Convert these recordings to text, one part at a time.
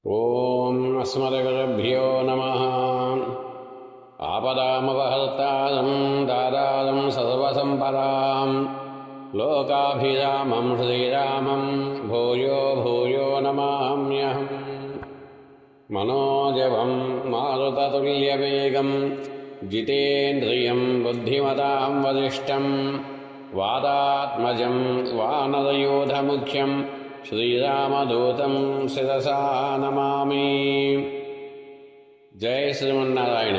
ಓಂ ಅಸ್ಮದ್ಗುರುಭ್ಯೋ ನಮಃ. ಆಪದಾಮಪಹರ್ತಾರಂ ದಾತಾರಂ ಸರ್ವಸಂಪದಾಂ ಲೋಕಾಭಿರಾಮಂ ಶ್ರೀರಾಮಂ ಭೂಯೋ ಭೂಯೋ ನಮಾಮ್ಯಹಂ. ಮನೋಜವಂ ಮಾರುತತುಲ್ಯವೇಗಂ ಜಿತೇಂದ್ರಿಯಂ ಬುದ್ಧಿಮತಾಂ ವರಿಷ್ಠಂ ವಾತಾತ್ಮಜಂ ವಾನರಯೂಥಮುಖ್ಯಂ ಶ್ರೀರಾಮದೂತಂ ಶಿರಸಾ ನಮಾಮಿ. ಜಯ ಶ್ರೀಮನ್ನಾರಾಯಣ.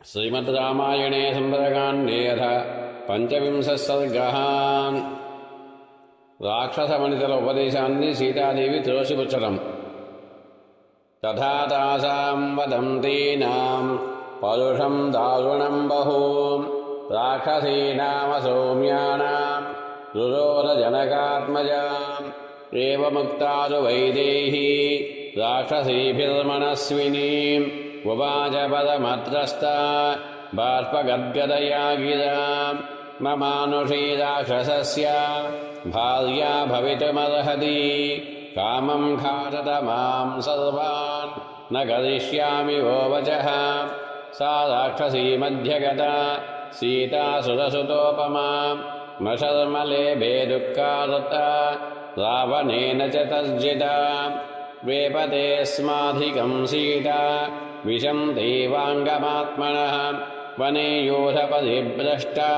ಶ್ರೀಮದ್ ರಾಮಾಯಣೇ ಸುಂದರಕಾಂಡೇ ಅಥ పంచవింశः सर्गः. రాక్షసమణితల ఉపదేశాన్ని సీతాదేవి త్రోసిపుచ్చడం. తథా తాసాం వదంతీనాం పరుషం దారుణం బహూ రాక్షసీనామసౌమ్యానాం రురోరజనకాత్మజాం ఏవముక్తారు వైదేహీ రాక్షసీభిర్మనస్వినీం ఉవాచ పదమత్రస్తా బాష్పగద్గదయా గిరాం మమానుషీ రాక్షసస్య భార్యా భవితుమర్హతి కామం ఖాదత మాం సర్వాన్ న కరిష్యామి వో వచః. సా రాక్షసీ మధ్యగతా సీతా సురసుతోపమా మశర్మలేభే దుఃఖార్తా రావణేన చ తర్జితా. వేపతేస్మాధికం సీతా విషం దైవాంగమాత్మనః వనే యోధపరిభ్రష్టా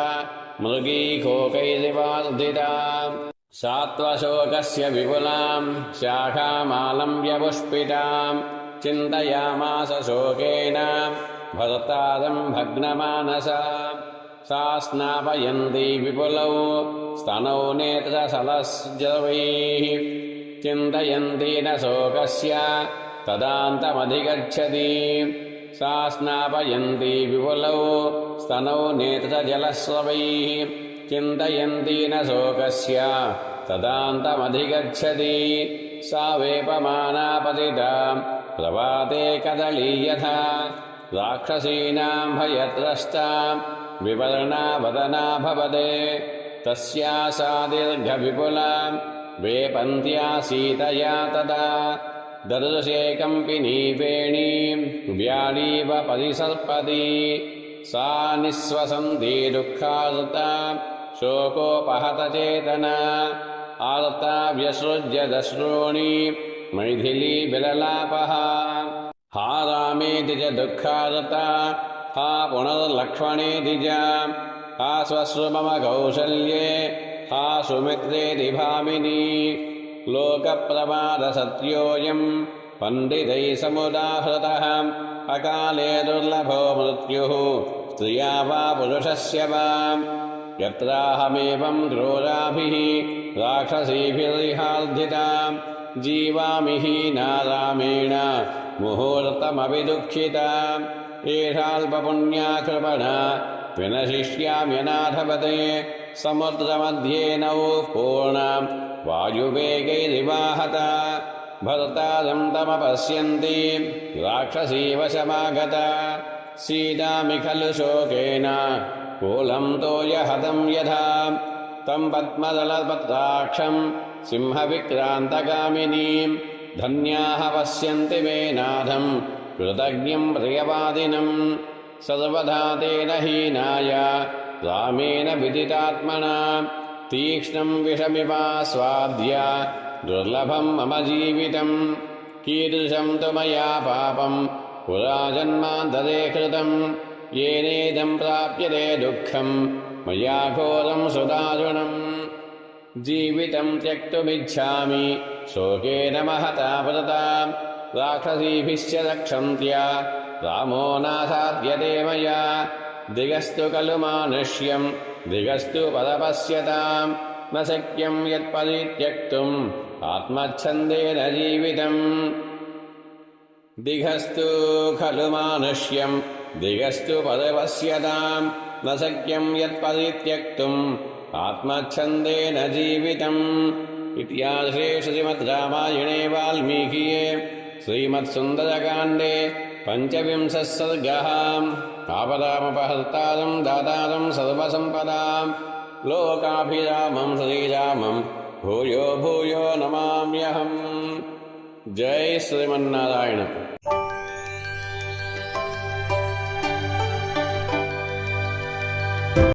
మృగీకోకైరివార్ధితా. సాత్వశోకస్య విపులాం శాఖామాలంబ్య పుష్పితాం చింతయామాస శోకేన భర్తారం భగ్నమానసా. సా స్నాపయంతి విపులౌ స్తనౌ నేత్రసలస్జవైః చింతయంతి న శోకస్య తదాంతమధిగచ్చతి. సా స్నాపయంతి విపులౌ స్తనౌ నేత్రజలస్రవైః చింతయంతి న శోకస్య తదాంతమధిగచ్చతి. సా వేపమానా పతితా ప్రవాతే కదలీయథా రాక్షసీనాం భయత్రస్తా వివర్ణా వదనా భవతే. తస్యా సా దీర్ఘవిపులా వేపంత్యా సీతయా తదా దర్శే కంపినీ వేణీం వ్యాళీవ పరిసర్పతి. సా నిస్వసంతి దుఃఖార్తా శోకోపహత చేతనా ఆర్తా వ్యసృజ్య దశ్రోణి మైథిలీ విలలాపః. హా రామేతి చ దుఃఖార్తా హా పునర్లక్ష్మణేతి చ హా స్వస్సు మమ కౌసల్యే హా సుమిత్రేతి భామిని. లోకప్రమాదసత్యోऽयं పండితైః సముదాహృతः అకాలే దుర్లభో మృత్యుః స్త్రియా వా పురుషస్య వా. యత్రాహమేవం క్రూరాభిః రాక్షసీభిర్హార్ధితా జీవామి హీనా రామేణ ముహూర్తమపి దుఃఖితా. ఏషాల్పపుణ్యా కృపణా వినశిష్యామ్యనాథపతే. సముద్రमध्ये నౌ పూర్ణాం వాయువేగైరివాహతా భర్తారం తమపశ్యంతి రాక్షసీవశమాగతా. సీతామి ఖలు శోకేన కూలం తోయహతం యథా తం పద్మదళపత్రాక్షం సింహవిక్రాంతకామినీం ధన్యాః పశ్యంతి మే నాథం కృతజ్ఞం ప్రియవాదినం. సర్వదా తేన హీనాయ రామేణ విదితాత్మనా తీక్ష్ణం విషమివాస్వాద్య దుర్లభం మమ జీవితం. కీదృశం తు మయా పాపం పురా జన్మాంతరే కృతం ఏనేదం ప్రాప్యతే దుఃఖం మయా ఘోరం సుదారుణం. జీవితం త్యక్తుమిచ్ఛామి శోకేన మహతా వ్రతా రాక్షసీభిశ్చ రక్షంత్యా రామో నాసాధ్యతే మయా. దిగస్తు ఖలు మానుష్యం దిగస్తు పదపశ్యతాం న శక్యం యత్పరిత్యక్తుం ఆత్మచ్ఛందేన జీవితం. దిగస్తు ఖలు మానుష్యం దిగస్తు పదపశ్యతాం న శక్యం యత్పరిత్యక్తుం ఆత్మచ్ఛందేన జీవితం. ఇత్యార్షే శ్రీమద్ రామాయణే వాల్మీకియే శ్రీమత్సుందరకాండే పంచవింశः सर्गः. ఆపదామపహర్తారం దాతారం సర్వసంపదాం లోకాభిరామం శ్రీరామం భూయో భూయో నమామ్యహం. జై శ్రీమన్నారాయణ.